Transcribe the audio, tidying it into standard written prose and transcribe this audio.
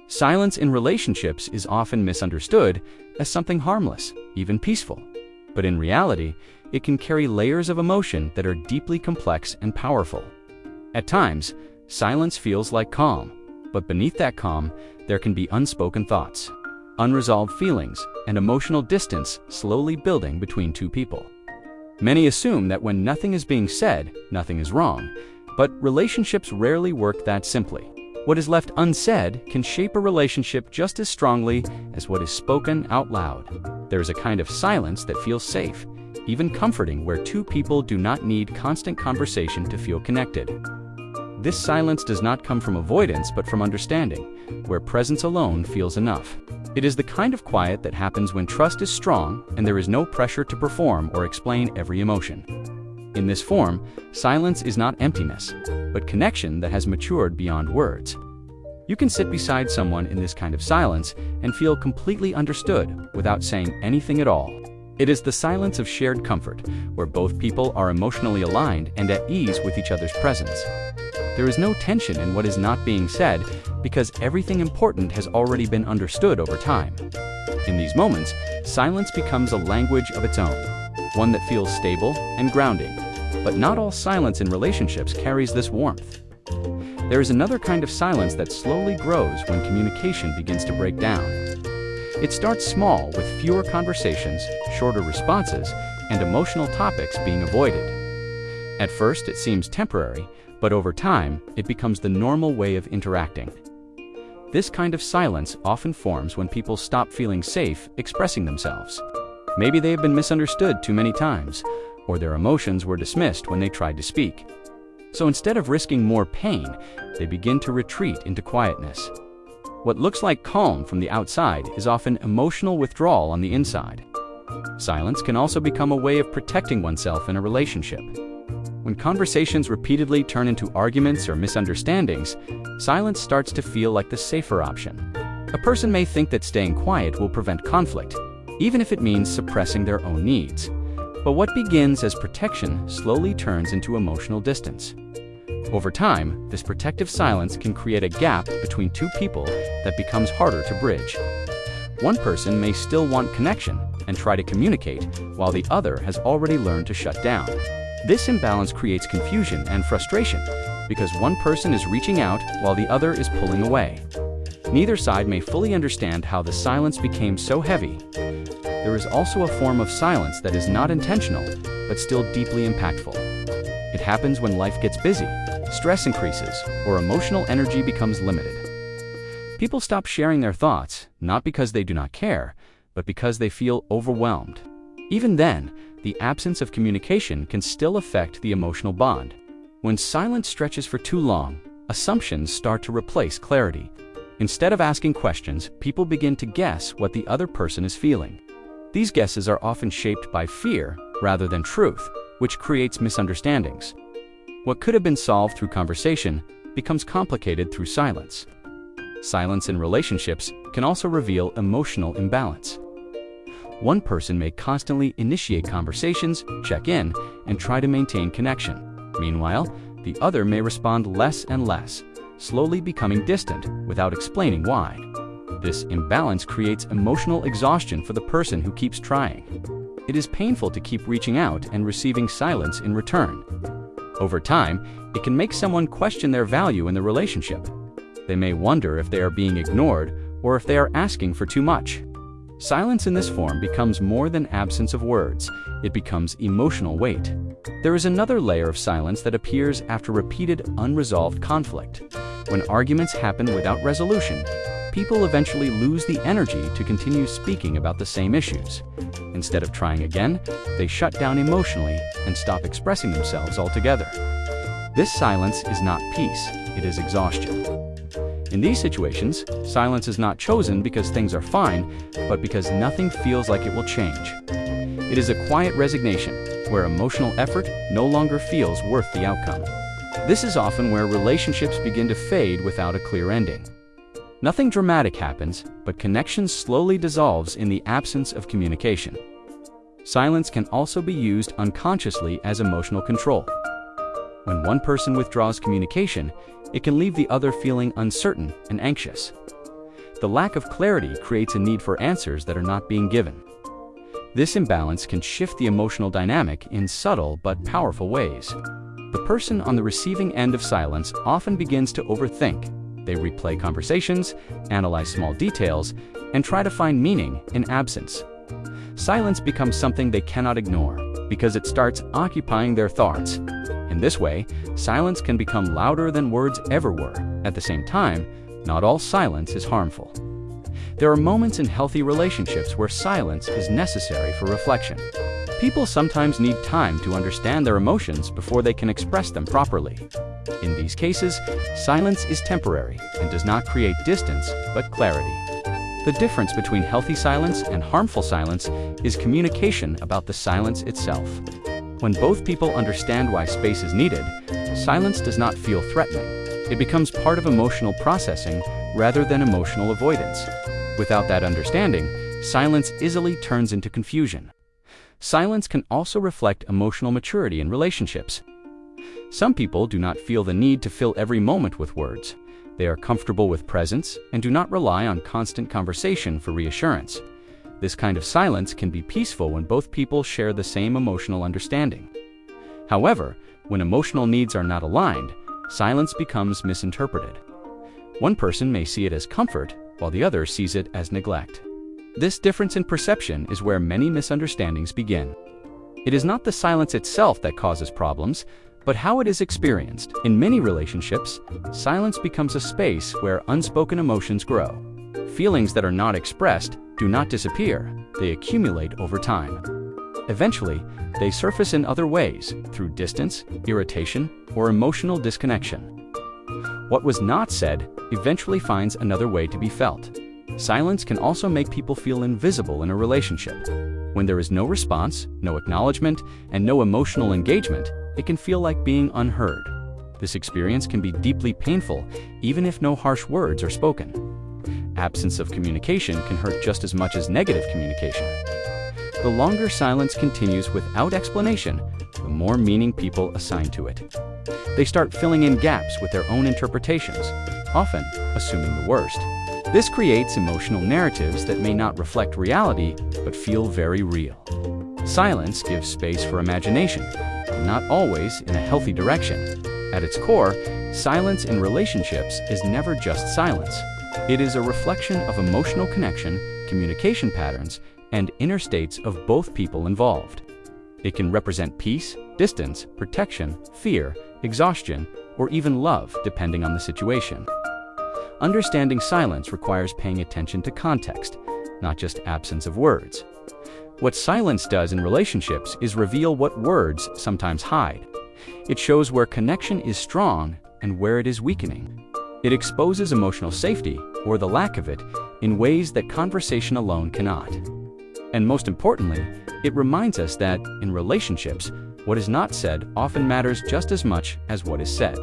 Silence in relationships is often misunderstood as something harmless, even peaceful. But in reality, it can carry layers of emotion that are deeply complex and powerful. At times, silence feels like calm, but beneath that calm, there can be unspoken thoughts, unresolved feelings, and emotional distance slowly building between two people. Many assume that when nothing is being said, nothing is wrong, but relationships rarely work that simply. What is left unsaid can shape a relationship just as strongly as what is spoken out loud. There is a kind of silence that feels safe, even comforting, where two people do not need constant conversation to feel connected. This silence does not come from avoidance but from understanding, where presence alone feels enough. It is the kind of quiet that happens when trust is strong and there is no pressure to perform or explain every emotion. In this form, silence is not emptiness, but connection that has matured beyond words. You can sit beside someone in this kind of silence and feel completely understood without saying anything at all. It is the silence of shared comfort, where both people are emotionally aligned and at ease with each other's presence. There is no tension in what is not being said because everything important has already been understood over time. In these moments, silence becomes a language of its own, one that feels stable and grounding. But not all silence in relationships carries this warmth. There is another kind of silence that slowly grows when communication begins to break down. It starts small, with fewer conversations, shorter responses, and emotional topics being avoided. At first, it seems temporary, but over time, it becomes the normal way of interacting. This kind of silence often forms when people stop feeling safe expressing themselves. Maybe they have been misunderstood too many times, or their emotions were dismissed when they tried to speak. So instead of risking more pain, they begin to retreat into quietness. What looks like calm from the outside is often emotional withdrawal on the inside. Silence can also become a way of protecting oneself in a relationship. When conversations repeatedly turn into arguments or misunderstandings, silence starts to feel like the safer option. A person may think that staying quiet will prevent conflict, even if it means suppressing their own needs. But what begins as protection slowly turns into emotional distance. Over time, this protective silence can create a gap between two people that becomes harder to bridge. One person may still want connection and try to communicate, while the other has already learned to shut down. This imbalance creates confusion and frustration because one person is reaching out while the other is pulling away. Neither side may fully understand how the silence became so heavy. There is also a form of silence that is not intentional, but still deeply impactful. It happens when life gets busy, stress increases, or emotional energy becomes limited. People stop sharing their thoughts, not because they do not care, but because they feel overwhelmed. Even then, the absence of communication can still affect the emotional bond. When silence stretches for too long, assumptions start to replace clarity. Instead of asking questions, people begin to guess what the other person is feeling. These guesses are often shaped by fear rather than truth, which creates misunderstandings. What could have been solved through conversation becomes complicated through silence. Silence in relationships can also reveal emotional imbalance. One person may constantly initiate conversations, check in, and try to maintain connection. Meanwhile, the other may respond less and less, slowly becoming distant without explaining why. This imbalance creates emotional exhaustion for the person who keeps trying. It is painful to keep reaching out and receiving silence in return. Over time, it can make someone question their value in the relationship. They may wonder if they are being ignored or if they are asking for too much. Silence in this form becomes more than absence of words. It becomes emotional weight. There is another layer of silence that appears after repeated unresolved conflict. When arguments happen without resolution, people eventually lose the energy to continue speaking about the same issues. Instead of trying again, they shut down emotionally and stop expressing themselves altogether. This silence is not peace, it is exhaustion. In these situations, silence is not chosen because things are fine, but because nothing feels like it will change. It is a quiet resignation, where emotional effort no longer feels worth the outcome. This is often where relationships begin to fade without a clear ending. Nothing dramatic happens, but connection slowly dissolves in the absence of communication. Silence can also be used unconsciously as emotional control. When one person withdraws communication, it can leave the other feeling uncertain and anxious. The lack of clarity creates a need for answers that are not being given. This imbalance can shift the emotional dynamic in subtle but powerful ways. The person on the receiving end of silence often begins to overthink. They replay conversations, analyze small details, and try to find meaning in absence. Silence becomes something they cannot ignore because it starts occupying their thoughts. In this way, silence can become louder than words ever were. At the same time, not all silence is harmful. There are moments in healthy relationships where silence is necessary for reflection. People sometimes need time to understand their emotions before they can express them properly. In these cases, silence is temporary and does not create distance, but clarity. The difference between healthy silence and harmful silence is communication about the silence itself. When both people understand why space is needed, silence does not feel threatening. It becomes part of emotional processing rather than emotional avoidance. Without that understanding, silence easily turns into confusion. Silence can also reflect emotional maturity in relationships. Some people do not feel the need to fill every moment with words. They are comfortable with presence and do not rely on constant conversation for reassurance. This kind of silence can be peaceful when both people share the same emotional understanding. However, when emotional needs are not aligned, silence becomes misinterpreted. One person may see it as comfort, while the other sees it as neglect. This difference in perception is where many misunderstandings begin. It is not the silence itself that causes problems, but how it is experienced. In many relationships, silence becomes a space where unspoken emotions grow. Feelings that are not expressed do not disappear, they accumulate over time. Eventually, they surface in other ways, through distance, irritation, or emotional disconnection. What was not said eventually finds another way to be felt. Silence can also make people feel invisible in a relationship. When there is no response, no acknowledgement, and no emotional engagement, it can feel like being unheard. This experience can be deeply painful, even if no harsh words are spoken. Absence of communication can hurt just as much as negative communication. The longer silence continues without explanation, the more meaning people assign to it. They start filling in gaps with their own interpretations, often assuming the worst. This creates emotional narratives that may not reflect reality, but feel very real. Silence gives space for imagination, but not always in a healthy direction. At its core, silence in relationships is never just silence. It is a reflection of emotional connection, communication patterns, and inner states of both people involved. It can represent peace, distance, protection, fear, exhaustion, or even love, depending on the situation. Understanding silence requires paying attention to context, not just absence of words. What silence does in relationships is reveal what words sometimes hide. It shows where connection is strong and where it is weakening. It exposes emotional safety, or the lack of it, in ways that conversation alone cannot. And most importantly, it reminds us that, in relationships, what is not said often matters just as much as what is said.